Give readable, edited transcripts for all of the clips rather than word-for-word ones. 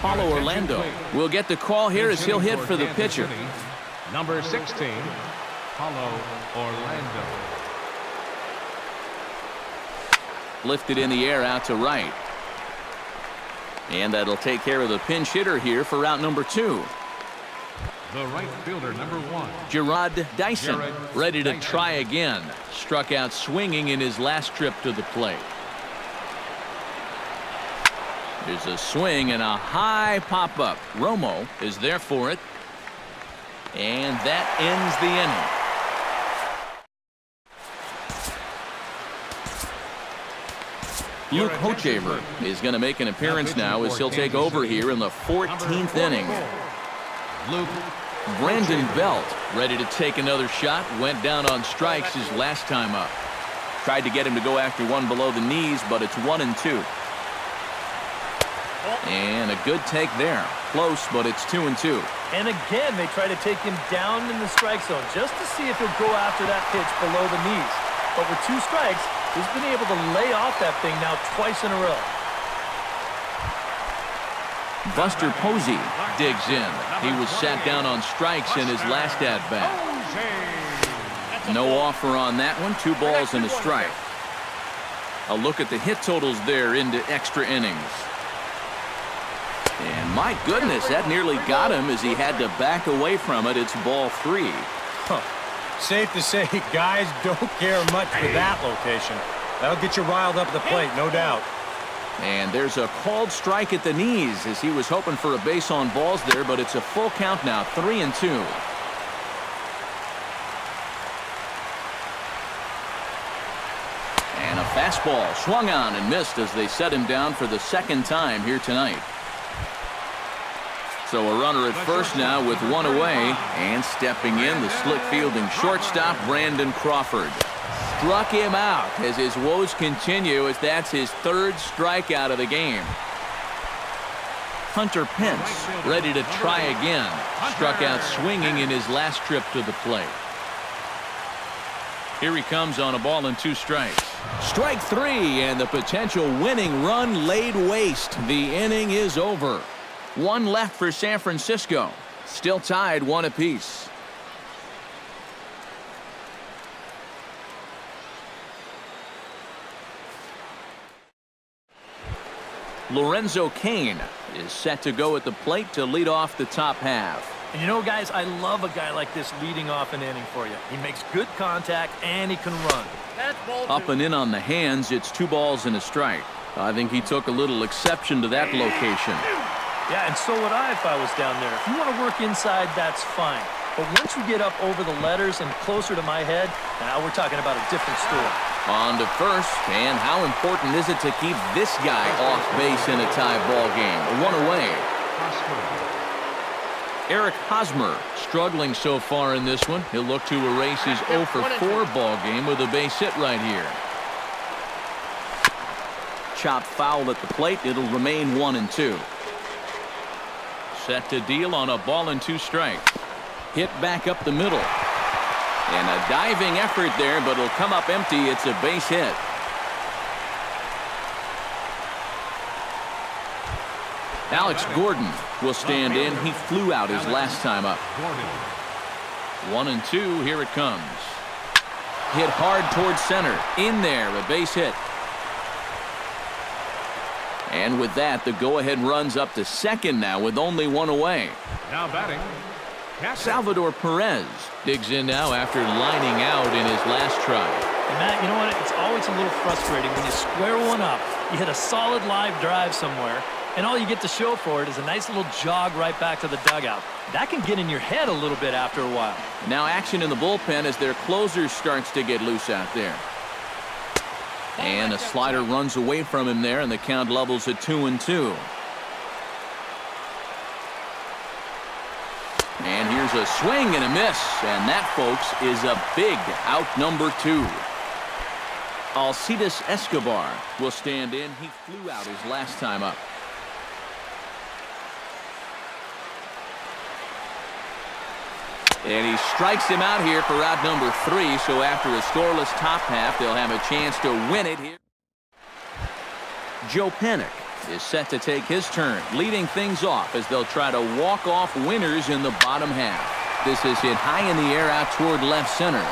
Paulo Orlando will get the call here as he'll hit for the pitcher. Number 16, Paulo Orlando. Lifted in the air out to right. And that'll take care of the pinch hitter here for route number 2. The right fielder, number 1. Jarrod Dyson, ready to try again. Struck out swinging in his last trip to the plate. There's a swing and a high pop-up. Romo is there for it. And that ends the inning. Luke Hochevar is going to make an appearance now as he'll take over here in the 14th inning. Brandon Belt ready to take another shot. Went down on strikes his last time up. Tried to get him to go after one below the knees, but it's 1-2. And a good take there. Close, but it's 2-2. And again, they try to take him down in the strike zone just to see if he'll go after that pitch below the knees. But with 2 strikes, he's been able to lay off that thing now twice in a row. Buster Posey digs in. He was sat down on strikes in his last at-bat. No offer on that one. 2 balls and a strike. A look at the hit totals there into extra innings. And my goodness, that nearly got him as he had to back away from it. It's ball 3. Safe to say, guys don't care much for that location. That'll get you riled up at the plate, no doubt. And there's a called strike at the knees as he was hoping for a base on balls there, but it's a full count now, 3-2. And a fastball swung on and missed as they set him down for the second time here tonight. So a runner at first now with 1 away, and stepping in, the slick fielding shortstop, Brandon Crawford. Struck him out as his woes continue, as that's his 3rd strikeout of the game. Hunter Pence ready to try again. Struck out swinging in his last trip to the plate. Here he comes on a ball and 2 strikes. Strike 3, and the potential winning run laid waste. The inning is over. 1 left for San Francisco. Still tied 1 apiece. Lorenzo Cain is set to go at the plate to lead off the top half. And you know, guys, I love a guy like this leading off an inning for you. He makes good contact and he can run. Up and in on the hands, it's 2 balls and a strike. I think he took a little exception to that location. Yeah, and so would I if I was down there. If you want to work inside, that's fine. But once you get up over the letters and closer to my head, now we're talking about a different story. On to first, and how important is it to keep this guy off base in a tie ball game? 1 away. Eric Hosmer struggling so far in this one. He'll look to erase his 0 for 4 ball game with a base hit right here. Chopped foul at the plate. It'll remain 1-2. Set to deal on a ball and 2 strikes. Hit back up the middle. And a diving effort there, but it'll come up empty. It's a base hit. Alex Gordon will stand in. He flew out his last time up. 1-2. Here it comes. Hit hard towards center. In there, a base hit. And with that, the go-ahead runs up to second now with only 1 away. Now batting, Salvador Perez digs in now after lining out in his last try. And Matt, you know what? It's always a little frustrating when you square one up, you hit a solid live drive somewhere, and all you get to show for it is a nice little jog right back to the dugout. That can get in your head a little bit after a while. Now action in the bullpen as their closer starts to get loose out there. And a slider runs away from him there, and the count levels at 2-2. And here's a swing and a miss, and that, folks, is a big out number 2. Alcides Escobar will stand in. He flew out his last time up. And he strikes him out here for out number 3. So after a scoreless top half, they'll have a chance to win it here. Joe Panik is set to take his turn, leading things off as they'll try to walk off winners in the bottom half. This is hit high in the air out toward left center.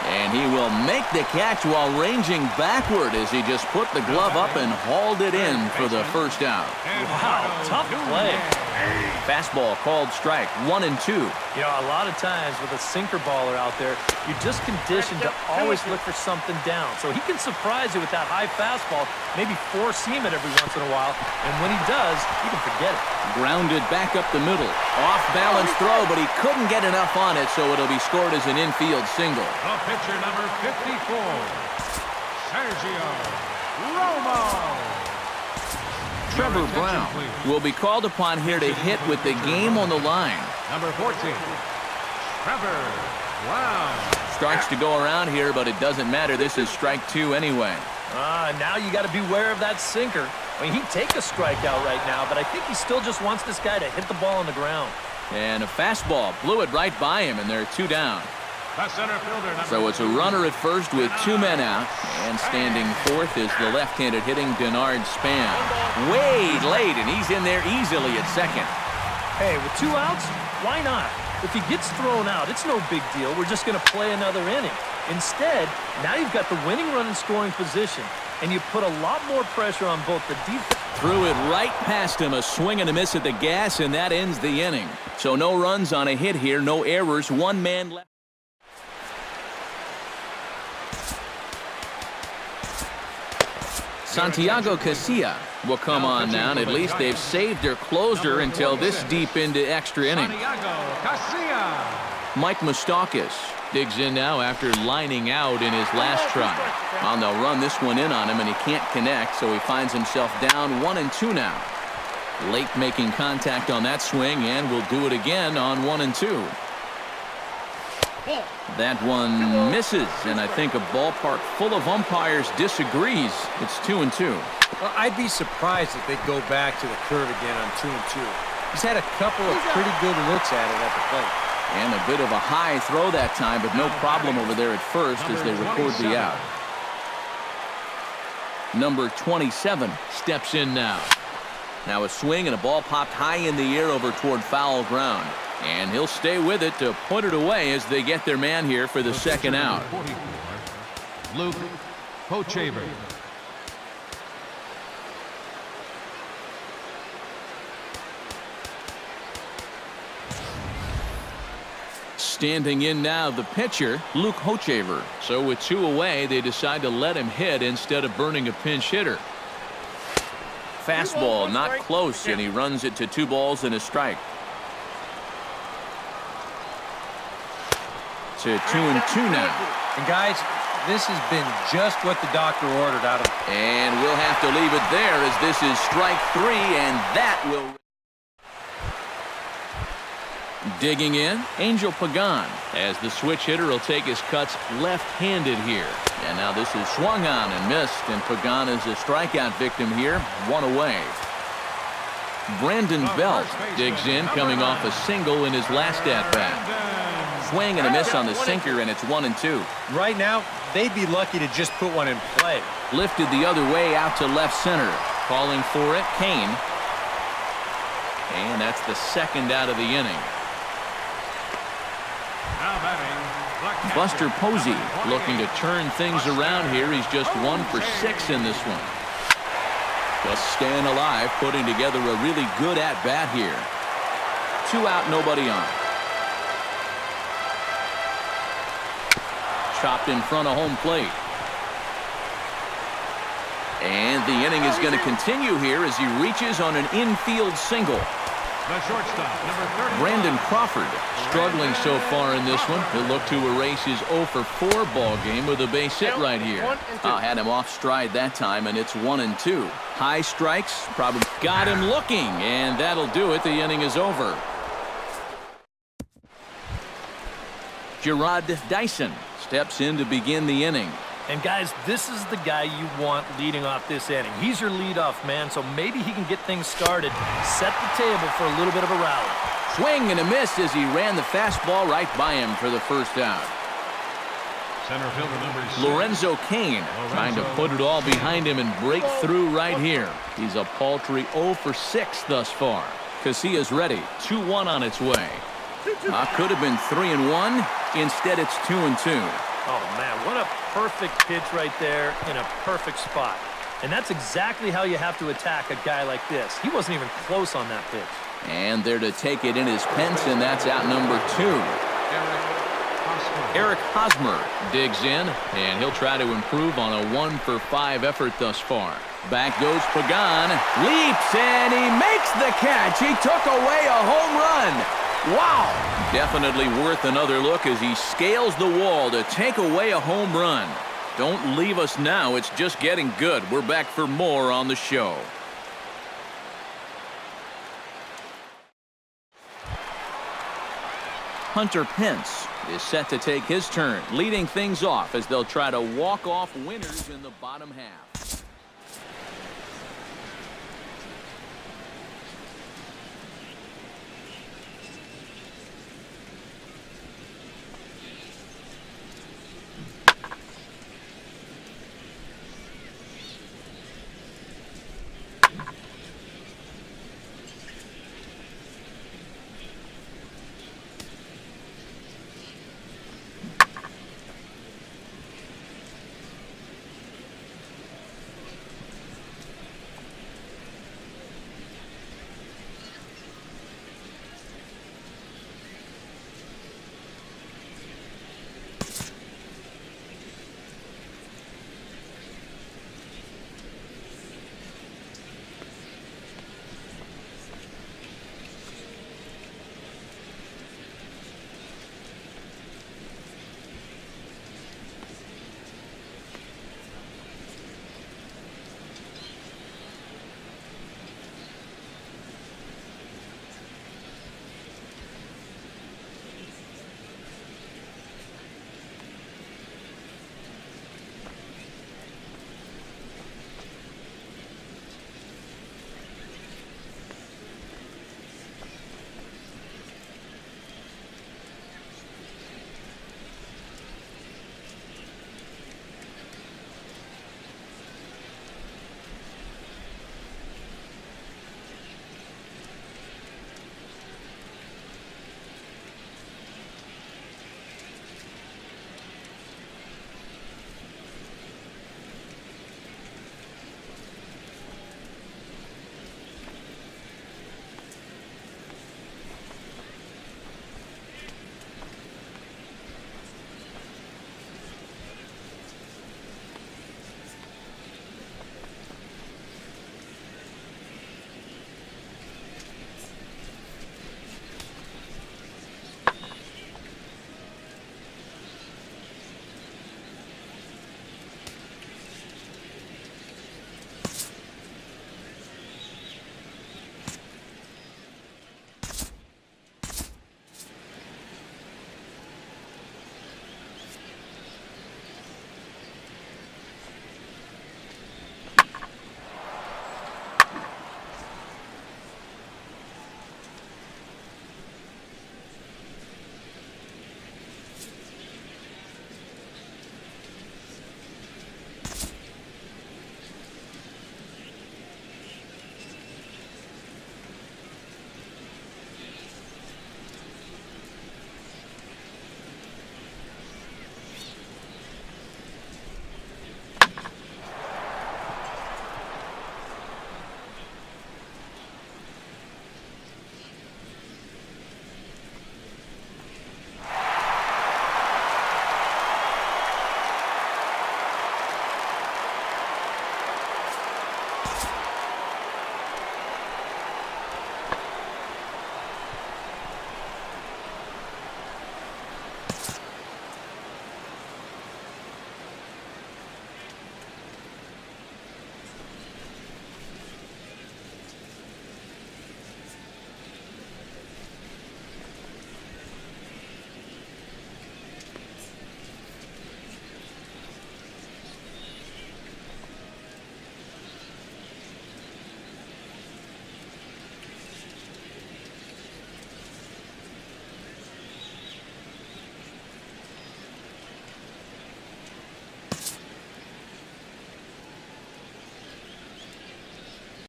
And he will make the catch while ranging backward as he just put the glove up and hauled it in for the first out. Wow, tough play. Fastball called strike, 1-2. You know, a lot of times with a sinker baller out there, you're just conditioned to always look for something down. So he can surprise you with that high fastball, maybe four seam it every once in a while. And when he does, you can forget it. Grounded back up the middle. Off-balance throw, but he couldn't get enough on it, so it'll be scored as an infield single. The pitcher number 54, Sergio Romo. Trevor Brown will be called upon here to hit with the game on the line. Number 14, Trevor Brown. Strikes to go around here, but it doesn't matter. This is strike 2 anyway. Now you got to beware of that sinker. I mean, he'd take a strikeout right now, but I think he still just wants this guy to hit the ball on the ground. And a fastball blew it right by him, and there are 2 down. The center fielder, So it's a runner at first with 2 men out. And standing fourth is the left-handed hitting Denard Span. Way late, and he's in there easily at second. Hey, with 2 outs, why not? If he gets thrown out, it's no big deal. We're just going to play another inning. Instead, now you've got the winning run in scoring position, and you put a lot more pressure on both the defense. Threw it right past him, a swing and a miss at the gas, and that ends the inning. So no runs on a hit here, no errors, 1 man left. Santiago Casilla will come on now, and at least they've saved their closer until this deep into extra innings. Santiago Casilla. Mike Moustakas digs in now after lining out in his last try. Well, they'll run this one in on him, and he can't connect, so he finds himself down 1-2 now. Late making contact on that swing, and will do it again on 1-2. That one misses, and I think a ballpark full of umpires disagrees. It's 2-2. Well, I'd be surprised if they go back to the curve again on 2-2. He's had a couple of pretty good looks at it at the plate. And a bit of a high throw that time, but no problem over there at first as they record the out. Number 27 steps in now. Now a swing and a ball popped high in the air over toward foul ground. And he'll stay with it to put it away as they get their man here for the second out. Luke Hochevar. Standing in now, the pitcher, Luke Hochevar. So with 2 away, they decide to let him hit instead of burning a pinch hitter. Fastball not close, and he runs it to 2 balls and a strike. To 2-2 now. And guys, this has been just what the doctor ordered out of. And we'll have to leave it there as this is strike 3, and that will. Digging in, Angel Pagan, as the switch hitter will take his cuts left-handed here. And now this is swung on and missed, and Pagan is a strikeout victim here, 1 away. Brandon Belt digs in, coming off a single in his last at-bat. Swing and a miss on the sinker, and it's 1-2. Right now, they'd be lucky to just put one in play. Lifted the other way out to left center. Calling for it, Kane. And that's the second out of the inning. Now batting, Buster Posey looking to turn things around here. He's just 1 for 6 in this one. Just staying alive, putting together a really good at-bat here. 2 out, nobody on. Chopped in front of home plate. And the inning is going to continue here as he reaches on an infield single. the shortstop, number 30. Brandon Crawford struggling so far in this one. He'll look to erase his 0 for 4 ball game with a base hit right here. Had him off stride that time, and it's 1-2. High strikes, probably got him looking, and that'll do it. The inning is over. Gerard Dyson steps in to begin the inning. And guys, this is the guy you want leading off this inning. He's your leadoff man, so maybe he can get things started, set the table for a little bit of a rally. Swing and a miss as he ran the fastball right by him for the first out. Center fielder number 6. Lorenzo Cain trying to put it all behind him and break through right here. He's a paltry 0 for 6 thus far. Casillas ready. 2-1 on its way. Could have been 3-1. Instead, it's 2-2. Oh, man, what a perfect pitch right there in a perfect spot. And that's exactly how you have to attack a guy like this. He wasn't even close on that pitch. And there to take it in is Pence, and that's out number 2. Eric Hosmer digs in, and he'll try to improve on a 1 for 5 effort thus far. Back goes Pagan, leaps, and he makes the catch. He took away a home run. Wow! Definitely worth another look as he scales the wall to take away a home run. Don't leave us now. It's just getting good. We're back for more on the show. Hunter Pence is set to take his turn, leading things off as they'll try to walk off winners in the bottom half.